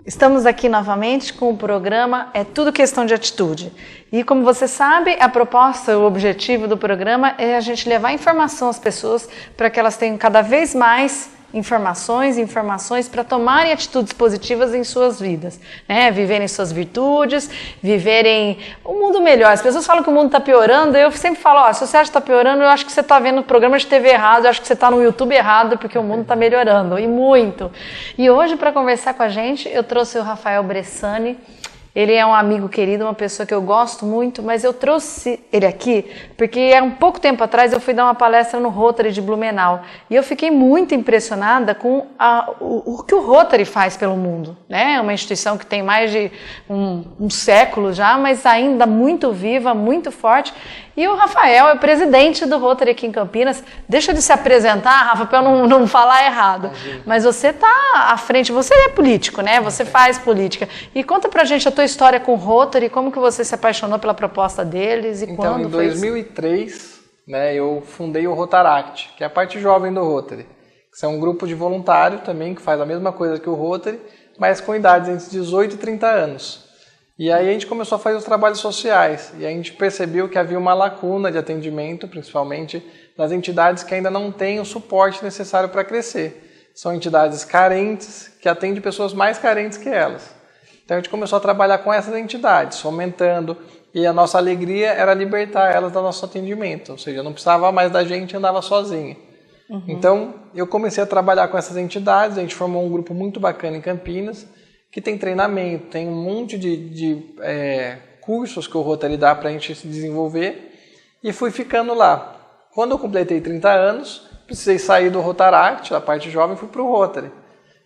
Estamos aqui novamente com o programa É Tudo Questão de Atitude. E como você sabe, a proposta, o objetivo do programa é a gente levar informação às pessoas para que elas tenham cada vez mais informações para tomarem atitudes positivas em suas vidas, né? Viverem suas virtudes, viverem um mundo melhor. As pessoas falam que o mundo está piorando, eu sempre falo, se você acha que está piorando, eu acho que você está vendo o programa de TV errado, eu acho que você está no YouTube errado, porque o mundo está melhorando, e muito. E hoje, para conversar com a gente, eu trouxe o Rafael Bressani. Ele é um amigo querido, uma pessoa que eu gosto muito, mas eu trouxe ele aqui porque há um pouco tempo atrás eu fui dar uma palestra no Rotary de Blumenau e eu fiquei muito impressionada com o que o Rotary faz pelo mundo, né? É uma instituição que tem mais de um século já, mas ainda muito viva, muito forte. E o Rafael é o presidente do Rotary aqui em Campinas. Deixa de se apresentar, Rafa, para eu não falar errado. Mas você está à frente, você é político, né? Você faz política. E conta pra gente a tua história com o Rotary, como que você se apaixonou pela proposta deles e quando em 2003, né, eu fundei o Rotaract, que é a parte jovem do Rotary. Que é um grupo de voluntário também, que faz a mesma coisa que o Rotary, mas com idades entre 18 e 30 anos. E aí a gente começou a fazer os trabalhos sociais e a gente percebeu que havia uma lacuna de atendimento, principalmente nas entidades que ainda não têm o suporte necessário para crescer. São entidades carentes que atendem pessoas mais carentes que elas. Então a gente começou a trabalhar com essas entidades, fomentando, e a nossa alegria era libertar elas do nosso atendimento, ou seja, não precisava mais da gente, andava sozinha. Então eu comecei a trabalhar com essas entidades, a gente formou um grupo muito bacana em Campinas, que tem treinamento, tem um monte de cursos que o Rotary dá para a gente se desenvolver, e fui ficando lá. Quando eu completei 30 anos, precisei sair do Rotaract, da parte jovem, e fui para o Rotary.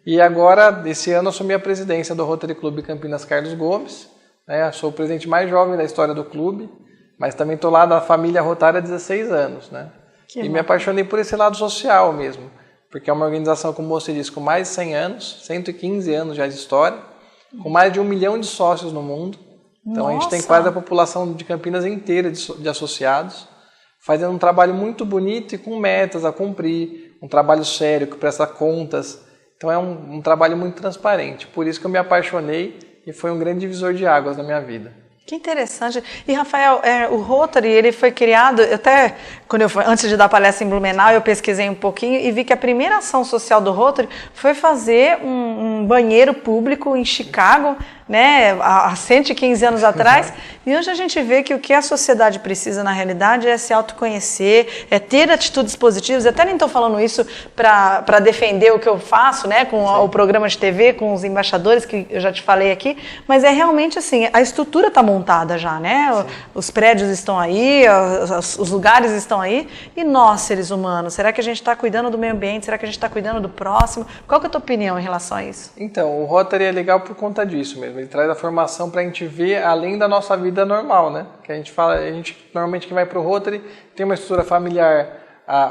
E agora, esse ano, assumi a presidência do Rotary Clube Campinas Carlos Gomes, né? Sou o presidente mais jovem da história do clube, mas também estou lá da família Rotary há 16 anos. Né? E me apaixonei por esse lado social mesmo, porque é uma organização, como você disse, com mais de 100 anos, 115 anos já de história, com mais de 1 milhão de sócios no mundo. Então a gente tem quase a população de Campinas inteira de associados, fazendo um trabalho muito bonito e com metas a cumprir, um trabalho sério que presta contas. Então é um trabalho muito transparente, por isso que eu me apaixonei e foi um grande divisor de águas na minha vida. Que interessante. E, Rafael, o Rotary, ele foi criado, até antes de dar palestra em Blumenau, eu pesquisei um pouquinho e vi que a primeira ação social do Rotary foi fazer um banheiro público em Chicago, né, há 115 anos atrás, e hoje a gente vê que o que a sociedade precisa na realidade é se autoconhecer, é ter atitudes positivas. Eu até nem estou falando isso para defender o que eu faço, né, com o programa de TV, com os embaixadores, que eu já te falei aqui, mas é realmente assim, a estrutura está montada já, né, os prédios estão aí, os lugares estão aí, e nós, seres humanos, será que a gente está cuidando do meio ambiente, será que a gente está cuidando do próximo? Qual que é a tua opinião em relação a isso? Então, o Rotary é legal por conta disso mesmo. Ele traz a formação para a gente ver além da nossa vida normal, né? Que a gente normalmente que vai para o Rotary tem uma estrutura familiar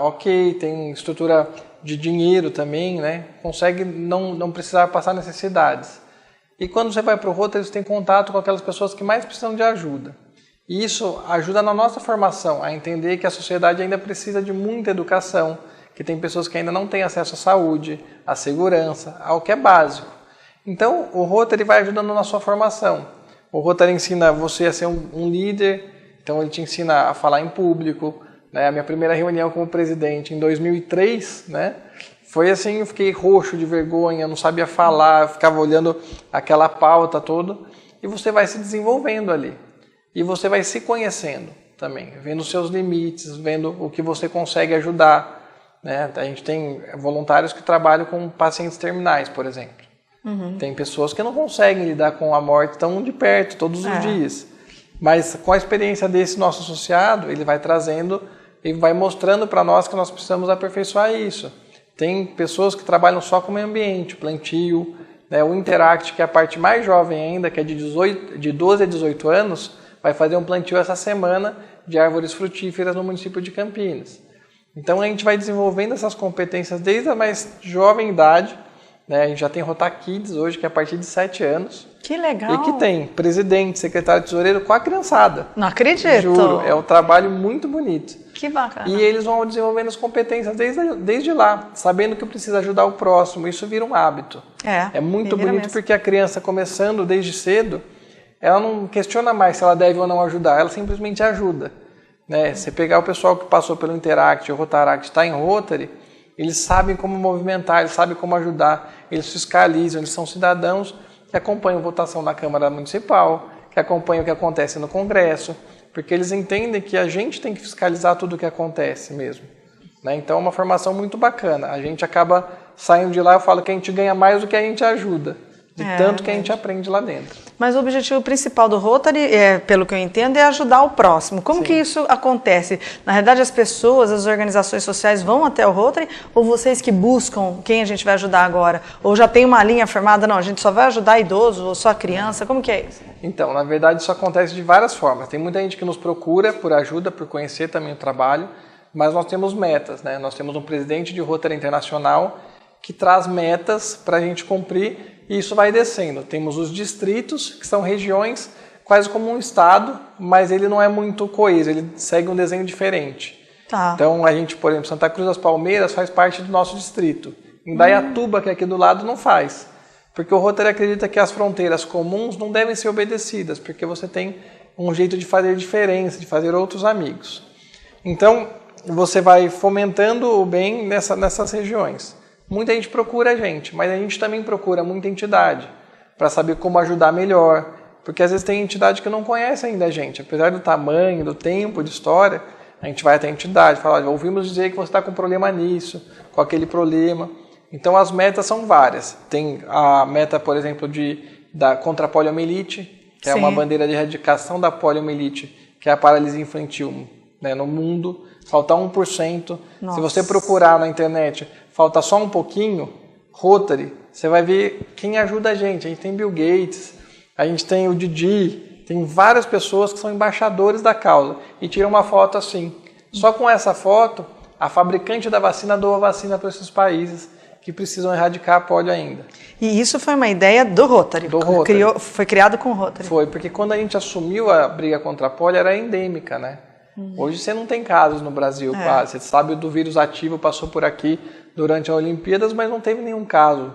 ok, tem estrutura de dinheiro também, né? Consegue não precisar passar necessidades. E quando você vai para o Rotary, você tem contato com aquelas pessoas que mais precisam de ajuda. E isso ajuda na nossa formação a entender que a sociedade ainda precisa de muita educação, que tem pessoas que ainda não têm acesso à saúde, à segurança, ao que é básico. Então, o Rotary vai ajudando na sua formação. O Rotary ensina você a ser um líder, então ele te ensina a falar em público. Né? A minha primeira reunião como presidente em 2003, né? Foi assim, eu fiquei roxo de vergonha, não sabia falar, ficava olhando aquela pauta toda, e você vai se desenvolvendo ali. E você vai se conhecendo também, vendo os seus limites, vendo o que você consegue ajudar. Né? A gente tem voluntários que trabalham com pacientes terminais, por exemplo. Tem pessoas que não conseguem lidar com a morte tão de perto, todos os dias. Mas com a experiência desse nosso associado, ele vai trazendo e vai mostrando para nós que nós precisamos aperfeiçoar isso. Tem pessoas que trabalham só com o meio ambiente, plantio, né? O Interact, que é a parte mais jovem ainda, que é de 12 a 18 anos, vai fazer um plantio essa semana de árvores frutíferas no município de Campinas. Então a gente vai desenvolvendo essas competências desde a mais jovem idade, né? A gente já tem Rotar Kids hoje, que é a partir de 7 anos. Que legal! E que tem presidente, secretário, tesoureiro com a criançada. Não acredito! Juro, é um trabalho muito bonito. Que bacana! E eles vão desenvolvendo as competências desde lá, sabendo que precisa ajudar o próximo. Isso vira um hábito. É muito bonito mesmo. Porque a criança, começando desde cedo, ela não questiona mais se ela deve ou não ajudar, ela simplesmente ajuda. Né? Você pegar o pessoal que passou pelo Interact, o Rotaract, está em Rotary, eles sabem como movimentar, eles sabem como ajudar, eles fiscalizam, eles são cidadãos que acompanham a votação na Câmara Municipal, que acompanham o que acontece no Congresso, porque eles entendem que a gente tem que fiscalizar tudo o que acontece mesmo. Né? Então é uma formação muito bacana. A gente acaba saindo de lá, eu falo que a gente ganha mais do que a gente ajuda, de tanto que a gente aprende lá dentro. Mas o objetivo principal do Rotary, pelo que eu entendo, é ajudar o próximo. Como que isso acontece? Na realidade, as pessoas, as organizações sociais vão até o Rotary, ou vocês que buscam quem a gente vai ajudar agora? Ou já tem uma linha formada, não, a gente só vai ajudar idoso ou só criança? Como que é isso? Então, na verdade, isso acontece de várias formas. Tem muita gente que nos procura por ajuda, por conhecer também o trabalho, mas nós temos metas, né? Nós temos um presidente de Rotary Internacional que traz metas para a gente cumprir e isso vai descendo. Temos os distritos, que são regiões quase como um estado, mas ele não é muito coeso, ele segue um desenho diferente. Tá. Então a gente, por exemplo, Santa Cruz das Palmeiras faz parte do nosso distrito. Indaiatuba, que é aqui do lado, não faz. Porque o Rotary acredita que as fronteiras comuns não devem ser obedecidas, porque você tem um jeito de fazer diferença, de fazer outros amigos. Então, você vai fomentando o bem nessas regiões. Muita gente procura a gente, mas a gente também procura muita entidade para saber como ajudar melhor, porque às vezes tem entidade que não conhece ainda a gente, apesar do tamanho, do tempo, de história, a gente vai até a entidade, fala, ouvimos dizer que você está com problema nisso, com aquele problema. Então as metas são várias. Tem a meta, por exemplo, contra a poliomielite, que é uma bandeira de erradicação da poliomielite, que é a paralisia infantil, né, no mundo. Falta 1%. Nossa. Se você procurar na internet, falta só um pouquinho, Rotary, você vai ver quem ajuda a gente. A gente tem Bill Gates, a gente tem o Didi, tem várias pessoas que são embaixadores da causa e tiram uma foto assim. Só com essa foto, a fabricante da vacina doa vacina para esses países que precisam erradicar a polio ainda. E isso foi uma ideia do Rotary? Do Rotary. Foi criado com o Rotary? Foi, porque quando a gente assumiu a briga contra a polio, era endêmica, né? Hoje você não tem casos no Brasil, quase. Você sabe do vírus ativo, passou por aqui durante as Olimpíadas, mas não teve nenhum caso.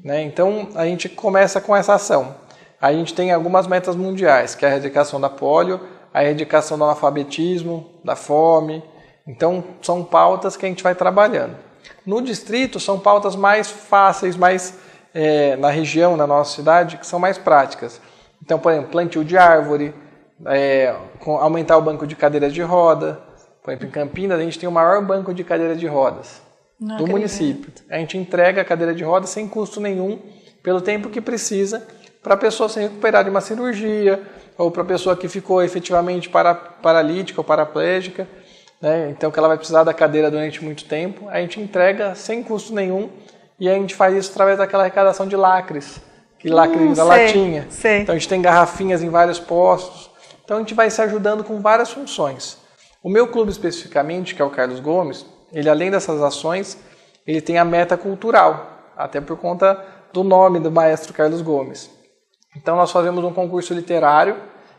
Né? Então, a gente começa com essa ação. A gente tem algumas metas mundiais, que é a erradicação da polio, a erradicação do analfabetismo, da fome. Então, são pautas que a gente vai trabalhando. No distrito, são pautas mais fáceis, mais na região, na nossa cidade, que são mais práticas. Então, por exemplo, plantio de árvore, aumentar o banco de cadeiras de roda. Por exemplo, em Campinas, a gente tem o maior banco de cadeiras de rodas do município. A gente entrega a cadeira de rodas sem custo nenhum, pelo tempo que precisa, para a pessoa se recuperar de uma cirurgia, ou para a pessoa que ficou efetivamente paralítica ou paraplégica, né? Então que ela vai precisar da cadeira durante muito tempo. A gente entrega sem custo nenhum e a gente faz isso através daquela arrecadação de lacres, da latinha. Sei. Então a gente tem garrafinhas em vários postos. Então a gente vai se ajudando com várias funções. O meu clube especificamente, que é o Carlos Gomes, ele além dessas ações, ele tem a meta cultural, até por conta do nome do maestro Carlos Gomes. Então nós fazemos um concurso literário,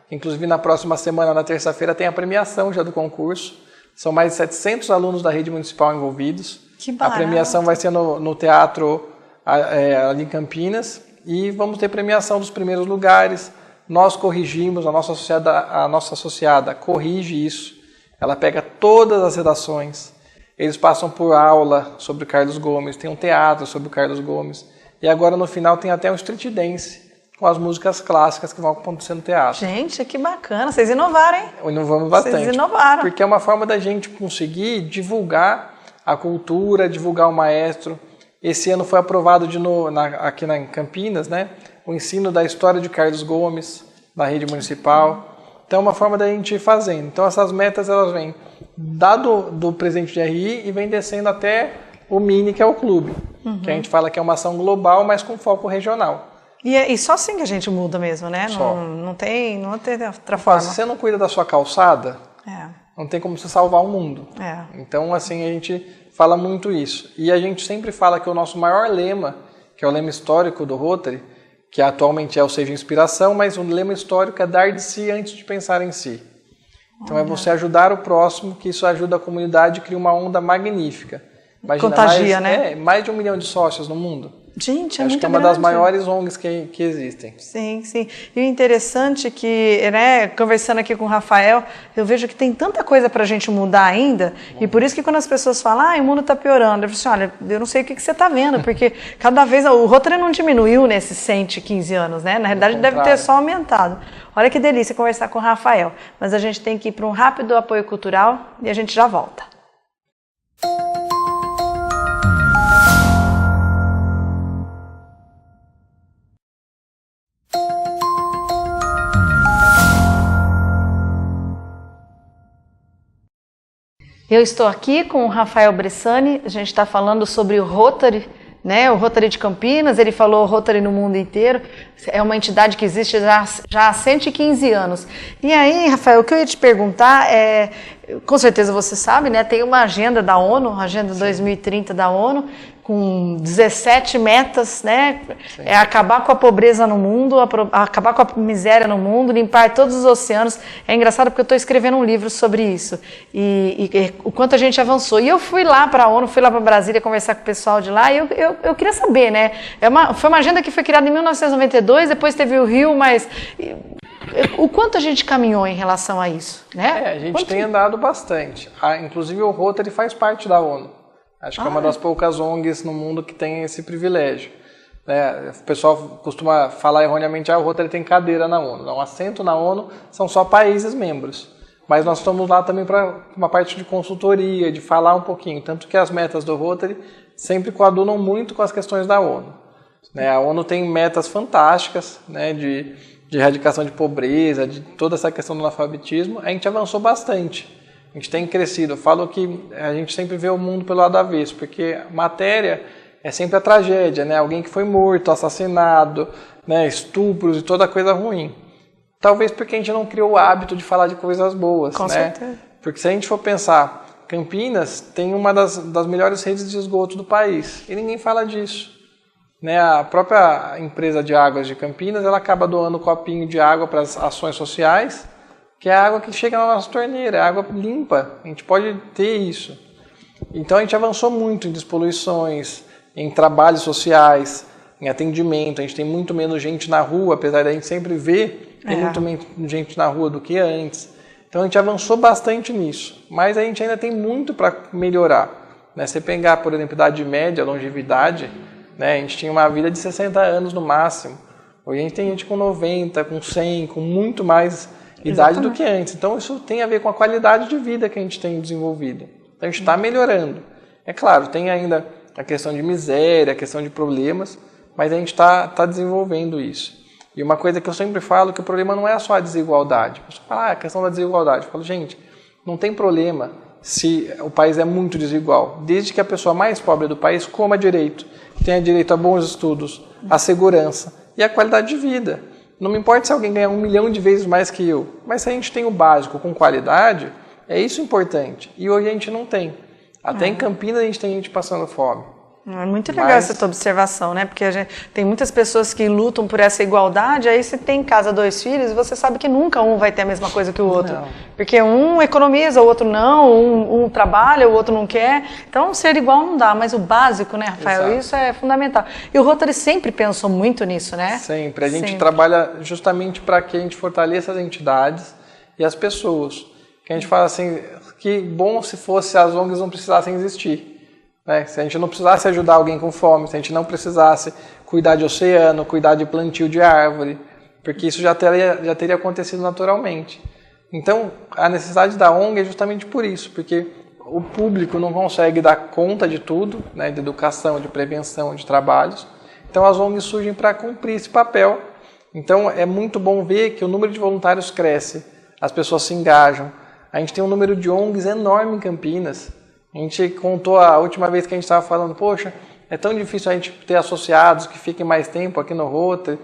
que inclusive na próxima semana, na terça-feira, tem a premiação já do concurso. São mais de 700 alunos da rede municipal envolvidos. Que barato. A premiação vai ser no teatro ali em Campinas e vamos ter premiação dos primeiros lugares. Nós corrigimos, a nossa associada corrige isso. Ela pega todas as redações. Eles passam por aula sobre o Carlos Gomes, tem um teatro sobre o Carlos Gomes. E agora no final tem até um street dance com as músicas clássicas que vão acontecer no teatro. Gente, que bacana. Vocês inovaram, hein? Inovamos bastante. Vocês inovaram. Porque é uma forma da gente conseguir divulgar a cultura, divulgar o maestro. Esse ano foi aprovado aqui em Campinas, né? O ensino da história de Carlos Gomes, na rede municipal. Então é uma forma da gente ir fazendo. Então essas metas elas vêm do presidente de RI e vem descendo até o mini, que é o clube. Que a gente fala que é uma ação global, mas com foco regional. E só assim que a gente muda mesmo, né? Não tem outra forma. Se você não cuida da sua calçada, não tem como você salvar o mundo. Então, assim, a gente fala muito isso. E a gente sempre fala que o nosso maior lema, que é o lema histórico do Rotary, que atualmente é o Seja Inspiração, mas o lema histórico é dar de si antes de pensar em si. Então é você ajudar o próximo, que isso ajuda a comunidade e cria uma onda magnífica. Imagina, contagia, né? Mais de 1 milhão de sócios no mundo. Gente, Acho que é uma das maiores ONGs que existem. Sim, sim. E o interessante é que, né, conversando aqui com o Rafael, eu vejo que tem tanta coisa para a gente mudar ainda, e por isso que quando as pessoas falam, o mundo está piorando, eu falo assim, olha, eu não sei o que você está vendo, porque cada vez, o Rotary não diminuiu nesses 115 anos, né? Na realidade deve ter só aumentado. Olha que delícia conversar com o Rafael, mas a gente tem que ir para um rápido apoio cultural e a gente já volta. Eu estou aqui com o Rafael Bressani, a gente está falando sobre o Rotary, né? O Rotary de Campinas, ele falou Rotary no mundo inteiro, é uma entidade que existe já há 115 anos. E aí, Rafael, o que eu ia te perguntar com certeza você sabe, né? Tem uma agenda da ONU, Agenda 2030 da ONU, com 17 metas, né? Sim. É acabar com a pobreza no mundo, acabar com a miséria no mundo, limpar todos os oceanos. É engraçado porque eu estou escrevendo um livro sobre isso e o quanto a gente avançou. E eu fui lá para a ONU, fui lá para Brasília conversar com o pessoal de lá e eu queria saber, né? Foi uma agenda que foi criada em 1992, depois teve o Rio, mas o quanto a gente caminhou em relação a isso, né? A gente tem andado bastante. Inclusive o Rotary faz parte da ONU. Acho que é uma das poucas ONGs no mundo que tem esse privilégio. O pessoal costuma falar erroneamente, o Rotary tem cadeira na ONU. Não, assento na ONU são só países membros. Mas nós estamos lá também para uma parte de consultoria, de falar um pouquinho. Tanto que as metas do Rotary sempre coadunam muito com as questões da ONU. A ONU tem metas fantásticas, de erradicação de pobreza, de toda essa questão do analfabetismo. A gente avançou bastante. A gente tem crescido. Eu falo que a gente sempre vê o mundo pelo lado avesso, porque matéria é sempre a tragédia, né? Alguém que foi morto, assassinado, né? Estupros e toda coisa ruim. Talvez porque a gente não criou o hábito de falar de coisas boas, Com certeza. Porque se a gente for pensar, Campinas tem uma das melhores redes de esgoto do país e ninguém fala disso. A própria empresa de águas de Campinas, ela acaba doando um copinho de água para as ações sociais, que é a água que chega na nossa torneira, é água limpa, a gente pode ter isso. Então a gente avançou muito em despoluições, em trabalhos sociais, em atendimento, a gente tem muito menos gente na rua, apesar de a gente sempre ver, tem muito menos gente na rua do que antes. Então a gente avançou bastante nisso, mas a gente ainda tem muito para melhorar. Você pegar, por exemplo, idade média, longevidade, a gente tinha uma vida de 60 anos no máximo, hoje a gente tem gente com 90, com 100, com muito mais idade do que antes. Então isso tem a ver com a qualidade de vida que a gente tem desenvolvido. Então a gente está melhorando. É claro, tem ainda a questão de miséria, a questão de problemas, mas a gente está desenvolvendo isso. E uma coisa que eu sempre falo, que o problema não é só a desigualdade. A pessoa fala, a questão da desigualdade. Eu falo, gente, não tem problema se o país é muito desigual, desde que a pessoa mais pobre do país coma direito, tenha direito a bons estudos, a segurança e a qualidade de vida. Não me importa se alguém ganha 1 milhão de vezes mais que eu, mas se a gente tem o básico com qualidade, é isso importante. E hoje a gente não tem. Até em Campinas a gente tem gente passando fome. É muito legal essa tua observação, né? Porque tem muitas pessoas que lutam por essa igualdade, aí você tem em casa 2 filhos e você sabe que nunca um vai ter a mesma coisa que o outro. Não. Porque um economiza, o outro não, um trabalha, o outro não quer. Então, ser igual não dá, mas o básico, né, Rafael? Exato. Isso é fundamental. E o Rotary sempre pensou muito nisso, né? Sempre. A gente trabalha justamente para que a gente fortaleça as entidades e as pessoas. Que a gente fala assim, que bom se fosse as ONGs não precisassem existir. Se a gente não precisasse ajudar alguém com fome, se a gente não precisasse cuidar de oceano, cuidar de plantio de árvore, porque isso já teria acontecido naturalmente. Então, a necessidade da ONG é justamente por isso, porque o público não consegue dar conta de tudo, de educação, de prevenção, de trabalhos. Então, as ONGs surgem para cumprir esse papel. Então, é muito bom ver que o número de voluntários cresce, as pessoas se engajam. A gente tem um número de ONGs enorme em Campinas. A gente contou a última vez que a gente estava falando, poxa, é tão difícil a gente ter associados que fiquem mais tempo aqui no Rotary.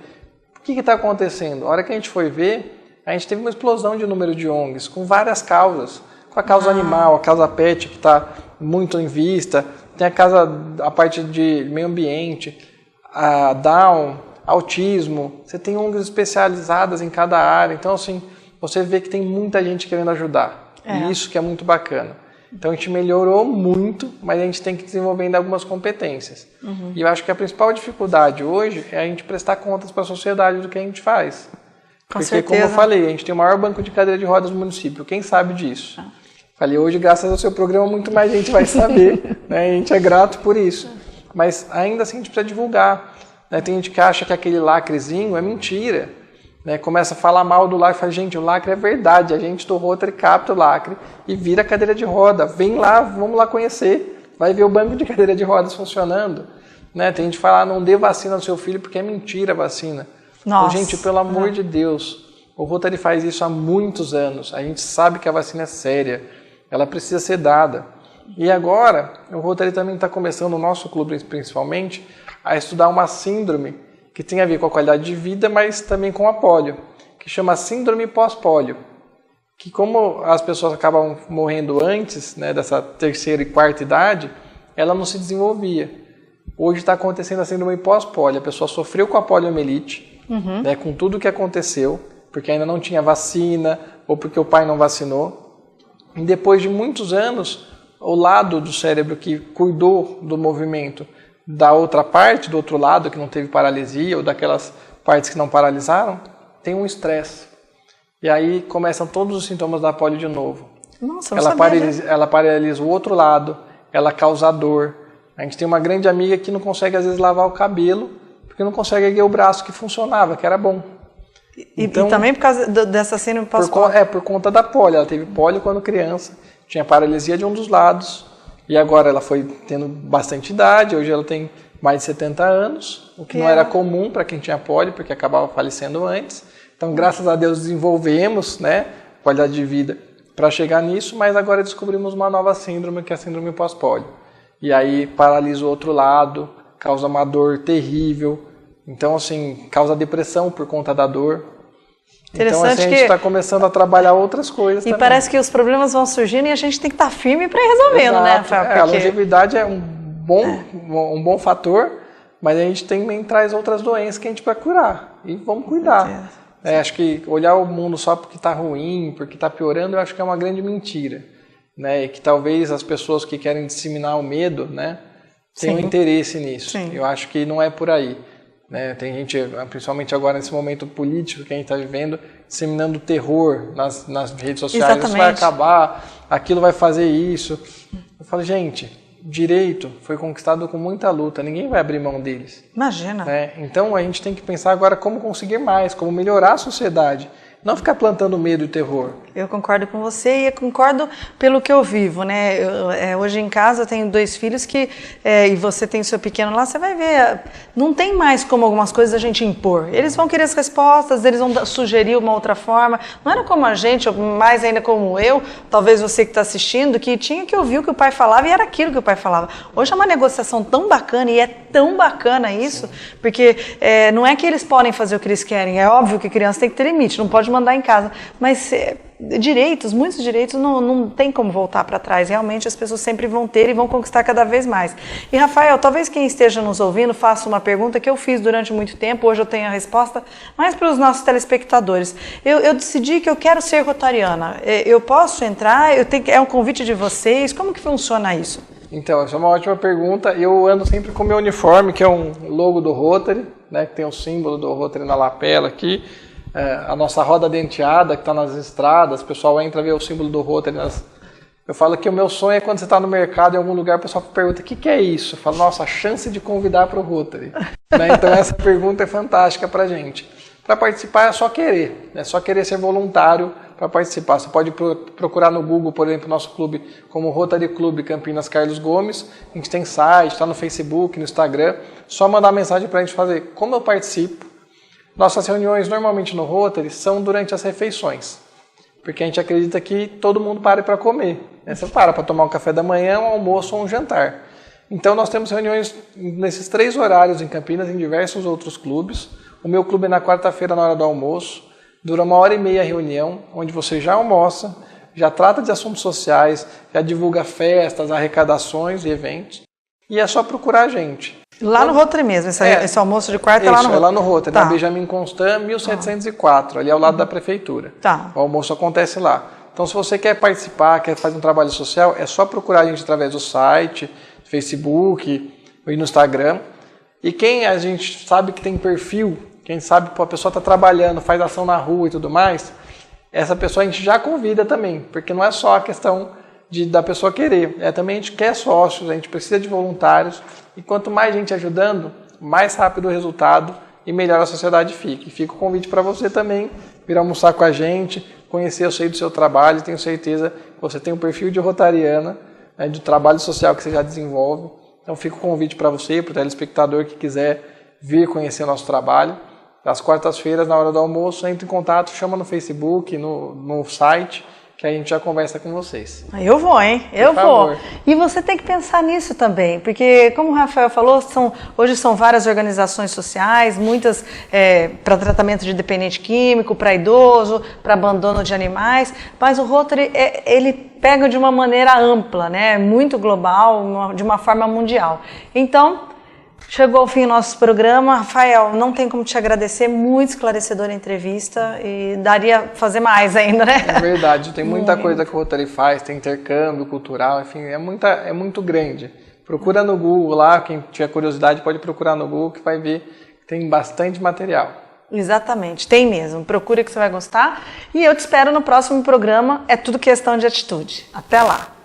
O que está acontecendo? A hora que a gente foi ver, a gente teve uma explosão de número de ONGs, com várias causas. Com a causa animal, a causa pet, que está muito em vista, tem a parte de meio ambiente. a Down, autismo, você tem ONGs especializadas em cada área, então assim, você vê que tem muita gente querendo ajudar, e isso que é muito bacana. Então a gente melhorou muito, mas a gente tem que desenvolver ainda algumas competências. E eu acho que a principal dificuldade hoje é a gente prestar contas para a sociedade do que a gente faz. Com Porque, certeza. como eu falei, a gente tem o maior banco de cadeira de rodas do município. Quem sabe disso? Falei, hoje, graças ao seu programa, muito mais gente vai saber. Né? A gente é grato por isso. Mas ainda assim a gente precisa divulgar. Né? Tem gente que acha que aquele lacrezinho é mentira. Né? Começa a falar mal do lacre. Fala, gente, o lacre é verdade. A gente do Rotary capta o lacre e vira cadeira de roda. Vem lá, vamos lá conhecer. Vai ver o banco de cadeira de rodas funcionando. Né? Tem gente que fala, não dê vacina no seu filho porque é mentira a vacina. Nossa. Gente, pelo amor de Deus, o Rotary faz isso há muitos anos. A gente sabe que a vacina é séria, ela precisa ser dada. E agora, o Rotary também está começando, o nosso clube principalmente, a estudar uma síndrome que tem a ver com a qualidade de vida, mas também com a pólio, que chama síndrome pós-pólio. Que como as pessoas acabam morrendo antes, né, dessa terceira e quarta idade, ela não se desenvolvia. Hoje está acontecendo a síndrome pós-pólio. A pessoa sofreu com a poliomielite, né, com tudo o que aconteceu, porque ainda não tinha vacina, ou porque o pai não vacinou. E depois de muitos anos, o lado do cérebro que cuidou do movimento da outra parte, do outro lado, que não teve paralisia, ou daquelas partes que não paralisaram, tem um estresse. E aí começam todos os sintomas da polio de novo. Nossa, não sabia. Ela paralisa o outro lado, ela causa dor. A gente tem uma grande amiga que não consegue, às vezes, lavar o cabelo, porque não consegue erguer o braço que funcionava, que era bom. Então, e também por causa dessa síndrome pós-pólio? Por conta da polio. Ela teve polio quando criança, tinha paralisia de um dos lados, e agora ela foi tendo bastante idade, hoje ela tem mais de 70 anos, o que não era comum para quem tinha polio, porque acabava falecendo antes. Então, graças a Deus, desenvolvemos, né, qualidade de vida para chegar nisso, mas agora descobrimos uma nova síndrome, que é a síndrome pós-polio. E aí paralisa o outro lado, causa uma dor terrível. Então, assim, causa depressão por conta da dor. Então, assim, a gente está começando a trabalhar outras coisas também. E parece que os problemas vão surgindo e a gente tem que estar firme para ir resolvendo, né, Rafael? Porque... a longevidade é um bom fator, mas a gente também traz outras doenças que a gente vai curar. E vamos cuidar. Acho que olhar o mundo só porque está ruim, porque está piorando, eu acho que é uma grande mentira. Né? E que talvez as pessoas que querem disseminar o medo, né, tenham interesse nisso. Sim. Eu acho que não é por aí. Né? Tem gente, principalmente agora nesse momento político que a gente está vivendo, disseminando terror nas redes sociais. Exatamente. Isso vai acabar, aquilo vai fazer isso. Eu falo, gente, direito foi conquistado com muita luta, ninguém vai abrir mão deles. Imagina. Né? Então a gente tem que pensar agora como conseguir mais, como melhorar a sociedade. Não ficar plantando medo e terror. Eu concordo com você e eu concordo pelo que eu vivo, né? Hoje em casa eu tenho 2 filhos que, e você tem o seu pequeno lá, você vai ver, não tem mais como algumas coisas a gente impor. Eles vão querer as respostas, eles vão sugerir uma outra forma. Não era como a gente, ou mais ainda como eu, talvez você que está assistindo, que tinha que ouvir o que o pai falava e era aquilo que o pai falava. Hoje é uma negociação tão bacana e é tão bacana isso, sim, porque não é que eles podem fazer o que eles querem, é óbvio que criança tem que ter limite, não pode mandar em casa, mas direitos, muitos direitos não tem como voltar para trás, realmente as pessoas sempre vão ter e vão conquistar cada vez mais. E Rafael, talvez quem esteja nos ouvindo faça uma pergunta que eu fiz durante muito tempo, hoje eu tenho a resposta, mas para os nossos telespectadores. Eu decidi que eu quero ser rotariana, eu posso entrar, é um convite de vocês, como que funciona isso? Então, essa é uma ótima pergunta. Eu ando sempre com o meu uniforme, que é um logo do Rotary, né, que tem o símbolo do Rotary na lapela aqui. A nossa roda denteada, que está nas estradas, o pessoal entra ver o símbolo do Rotary. Eu falo que o meu sonho é quando você está no mercado, em algum lugar, o pessoal pergunta, o que é isso? Eu falo, nossa, a chance de convidar para o Rotary. Né? Então, essa pergunta é fantástica para a gente. Para participar é só querer, é só querer ser voluntário para participar. Você pode procurar no Google, por exemplo, nosso clube como Rotary Clube Campinas Carlos Gomes. A gente tem site, está no Facebook, no Instagram. Só mandar mensagem para a gente fazer como eu participo. Nossas reuniões normalmente no Rotary são durante as refeições, porque a gente acredita que todo mundo pare para comer. Né? Você para tomar um café da manhã, um almoço ou um jantar. Então nós temos reuniões nesses 3 horários em Campinas, em diversos outros clubes. O meu clube é na quarta-feira, na hora do almoço. Dura 1h30 a reunião, onde você já almoça, já trata de assuntos sociais, já divulga festas, arrecadações e eventos. E é só procurar a gente. Lá no Rotary mesmo, esse almoço de quarta é lá no Rotary? É lá no Rotary, tá. na Benjamin Constant, 1704, ali ao lado da prefeitura. Tá. O almoço acontece lá. Então, se você quer participar, quer fazer um trabalho social, é só procurar a gente através do site, Facebook e no Instagram. E quem a gente sabe que tem perfil, quem sabe que a pessoa está trabalhando, faz ação na rua e tudo mais, essa pessoa a gente já convida também, porque não é só a questão da pessoa querer, também a gente quer sócios, a gente precisa de voluntários, e quanto mais gente ajudando, mais rápido o resultado e melhor a sociedade fica. E fica o convite para você também vir almoçar com a gente, conhecer, eu sei do seu trabalho, tenho certeza que você tem um perfil de rotariana, né, do trabalho social que você já desenvolve. Então fica o convite para você, para o telespectador que quiser vir conhecer o nosso trabalho. Às quartas-feiras, na hora do almoço, entre em contato, chama no Facebook, no site, que a gente já conversa com vocês. Eu vou, hein? Eu vou. E você tem que pensar nisso também, porque, como o Rafael falou, hoje são várias organizações sociais, muitas para tratamento de dependente químico, para idoso, para abandono de animais, mas o Rotary, ele pega de uma maneira ampla, né? Muito global, de uma forma mundial. Então, chegou ao fim o nosso programa. Rafael, não tem como te agradecer, muito esclarecedora a entrevista e daria pra fazer mais ainda, né? É verdade, tem muita coisa que o Rotary faz, tem intercâmbio cultural, enfim, é muito grande. Procura no Google lá, quem tiver curiosidade pode procurar no Google que vai ver que tem bastante material. Exatamente, tem mesmo. Procura que você vai gostar e eu te espero no próximo programa. É tudo questão de atitude. Até lá!